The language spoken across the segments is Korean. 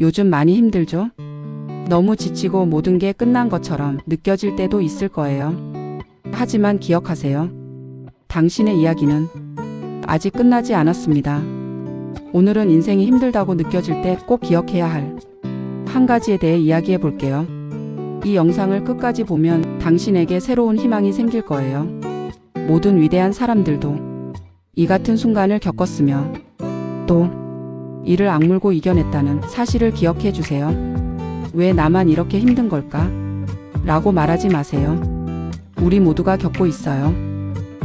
요즘 많이 힘들죠? 너무 지치고 모든 게 끝난 것처럼 느껴질 때도 있을 거예요. 하지만 기억하세요. 당신의 이야기는 아직 끝나지 않았습니다. 오늘은 인생이 힘들다고 느껴질 때 꼭 기억해야 할 한 가지에 대해 이야기해 볼게요. 이 영상을 끝까지 보면 당신에게 새로운 희망이 생길 거예요. 모든 위대한 사람들도 이 같은 순간을 겪었으며 또 이를 악물고 이겨냈다는 사실을 기억해 주세요. 왜 나만 이렇게 힘든 걸까? 라고 말하지 마세요. 우리 모두가 겪고 있어요.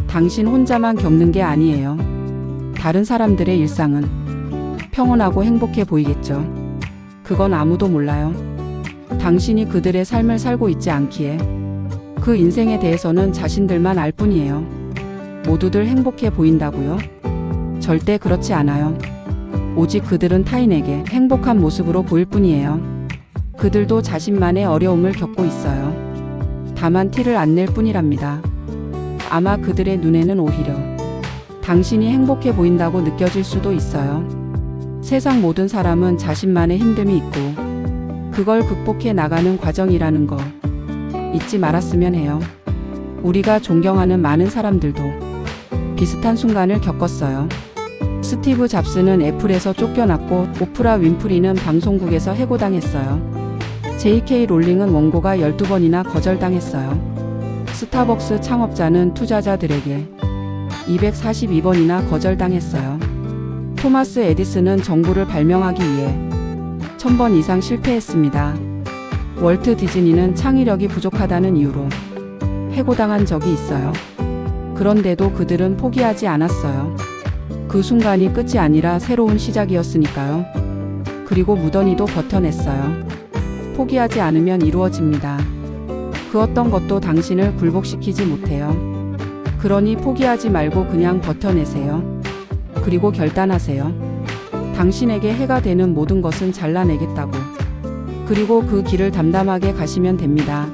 당신 혼자만 겪는 게 아니에요. 다른 사람들의 일상은 평온하고 행복해 보이겠죠. 그건 아무도 몰라요. 당신이 그들의 삶을 살고 있지 않기에 그 인생에 대해서는 자신들만 알 뿐이에요. 모두들 행복해 보인다고요? 절대 그렇지 않아요. 오직 그들은 타인에게 행복한 모습으로 보일 뿐이에요. 그들도 자신만의 어려움을 겪고 있어요. 다만 티를 안 낼 뿐이랍니다. 아마 그들의 눈에는 오히려 당신이 행복해 보인다고 느껴질 수도 있어요. 세상 모든 사람은 자신만의 힘듦이 있고 그걸 극복해 나가는 과정이라는 거 잊지 말았으면 해요. 우리가 존경하는 많은 사람들도 비슷한 순간을 겪었어요. 스티브 잡스는 애플에서 쫓겨났고 오프라 윈프리는 방송국에서 해고당했어요. J.K. 롤링은 원고가 12번이나 거절당했어요. 스타벅스 창업자는 투자자들에게 242번이나 거절당했어요. 토마스 에디슨은 전구를 발명하기 위해 1000번 이상 실패했습니다. 월트 디즈니는 창의력이 부족하다는 이유로 해고당한 적이 있어요. 그런데도 그들은 포기하지 않았어요. 그 순간이 끝이 아니라 새로운 시작이었으니까요. 그리고 무던히도 버텨냈어요. 포기하지 않으면 이루어집니다. 그 어떤 것도 당신을 굴복시키지 못해요. 그러니 포기하지 말고 그냥 버텨내세요. 그리고 결단하세요. 당신에게 해가 되는 모든 것은 잘라내겠다고. 그리고 그 길을 담담하게 가시면 됩니다.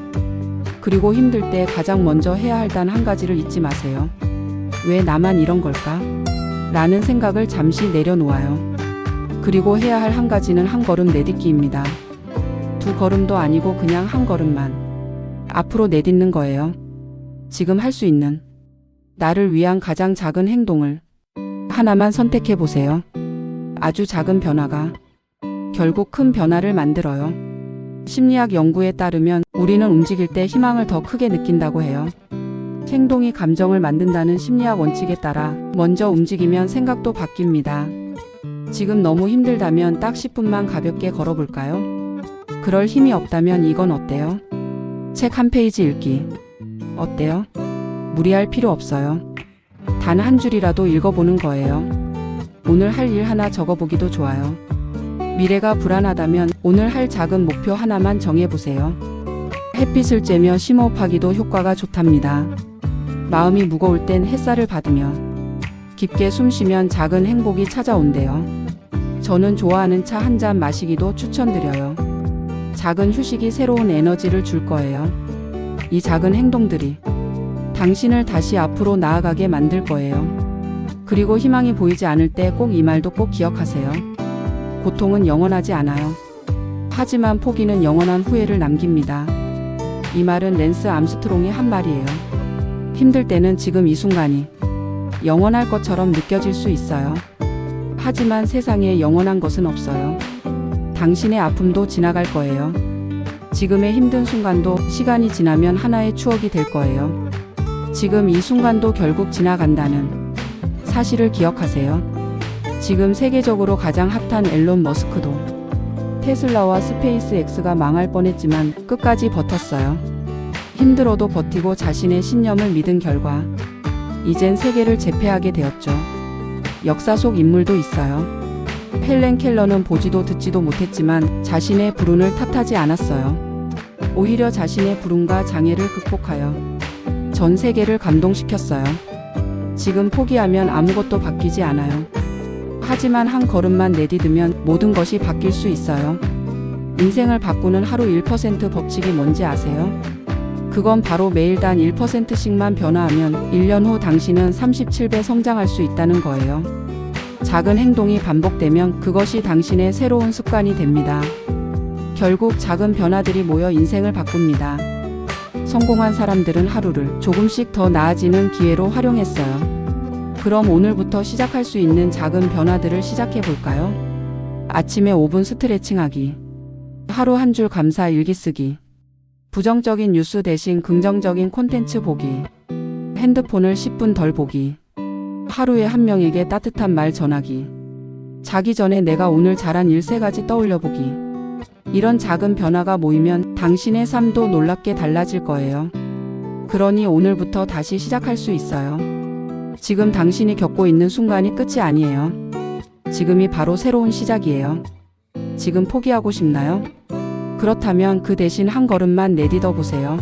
그리고 힘들 때 가장 먼저 해야 할 단 한 가지를 잊지 마세요. 왜 나만 이런 걸까? 라는 생각을 잠시 내려놓아요. 그리고 해야 할 한 가지는 한 걸음 내딛기입니다. 2걸음도 아니고 그냥 한 걸음만 앞으로 내딛는 거예요. 지금 할 수 있는 나를 위한 가장 작은 행동을 하나만 선택해 보세요. 아주 작은 변화가 결국 큰 변화를 만들어요. 심리학 연구에 따르면 우리는 움직일 때 희망을 더 크게 느낀다고 해요. 행동이 감정을 만든다는 심리학 원칙에 따라 먼저 움직이면 생각도 바뀝니다. 지금 너무 힘들다면 딱 10분만 가볍게 걸어볼까요? 그럴 힘이 없다면 이건 어때요? 책 한 페이지 읽기. 어때요? 무리할 필요 없어요. 단 한 줄이라도 읽어보는 거예요. 오늘 할 일 하나 적어보기도 좋아요. 미래가 불안하다면 오늘 할 작은 목표 하나만 정해보세요. 햇빛을 쬐며 심호흡하기도 효과가 좋답니다. 마음이 무거울 땐 햇살을 받으며 깊게 숨쉬면 작은 행복이 찾아온대요. 저는 좋아하는 차 한 잔 마시기도 추천드려요. 작은 휴식이 새로운 에너지를 줄 거예요. 이 작은 행동들이 당신을 다시 앞으로 나아가게 만들 거예요. 그리고 희망이 보이지 않을 때 꼭 이 말도 꼭 기억하세요. 고통은 영원하지 않아요. 하지만 포기는 영원한 후회를 남깁니다. 이 말은 랜스 암스트롱이 한 말이에요. 힘들 때는 지금 이 순간이 영원할 것처럼 느껴질 수 있어요. 하지만 세상에 영원한 것은 없어요. 당신의 아픔도 지나갈 거예요. 지금의 힘든 순간도 시간이 지나면 하나의 추억이 될 거예요. 지금 이 순간도 결국 지나간다는 사실을 기억하세요. 지금 세계적으로 가장 핫한 앨런 머스크도 테슬라와 스페이스X가 망할 뻔했지만 끝까지 버텼어요. 힘들어도 버티고 자신의 신념을 믿은 결과 이젠 세계를 제패하게 되었죠. 역사 속 인물도 있어요. 헬렌 켈러는 보지도 듣지도 못했지만 자신의 불운을 탓하지 않았어요. 오히려 자신의 불운과 장애를 극복하여 전 세계를 감동시켰어요. 지금 포기하면 아무것도 바뀌지 않아요. 하지만 한 걸음만 내딛으면 모든 것이 바뀔 수 있어요. 인생을 바꾸는 하루 1% 법칙이 뭔지 아세요? 그건 바로 매일 단 1%씩만 변화하면 1년 후 당신은 37배 성장할 수 있다는 거예요. 작은 행동이 반복되면 그것이 당신의 새로운 습관이 됩니다. 결국 작은 변화들이 모여 인생을 바꿉니다. 성공한 사람들은 하루를 조금씩 더 나아지는 기회로 활용했어요. 그럼 오늘부터 시작할 수 있는 작은 변화들을 시작해 볼까요? 아침에 5분 스트레칭하기. 하루 한 줄 감사 일기 쓰기. 부정적인 뉴스 대신 긍정적인 콘텐츠 보기. 핸드폰을 10분 덜 보기. 하루에 한 명에게 따뜻한 말 전하기. 자기 전에 내가 오늘 잘한 일 3가지 떠올려 보기. 이런 작은 변화가 모이면 당신의 삶도 놀랍게 달라질 거예요. 그러니 오늘부터 다시 시작할 수 있어요. 지금 당신이 겪고 있는 순간이 끝이 아니에요. 지금이 바로 새로운 시작이에요. 지금 포기하고 싶나요? 그렇다면 그 대신 한 걸음만 내딛어 보세요.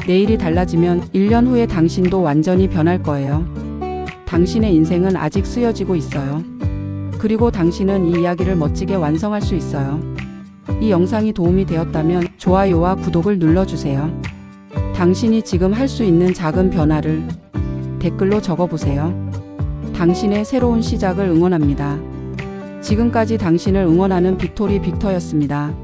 내일이 달라지면 1년 후에 당신도 완전히 변할 거예요. 당신의 인생은 아직 쓰여지고 있어요. 그리고 당신은 이 이야기를 멋지게 완성할 수 있어요. 이 영상이 도움이 되었다면 좋아요와 구독을 눌러주세요. 당신이 지금 할 수 있는 작은 변화를 댓글로 적어보세요. 당신의 새로운 시작을 응원합니다. 지금까지 당신을 응원하는 빅토리 빅터였습니다.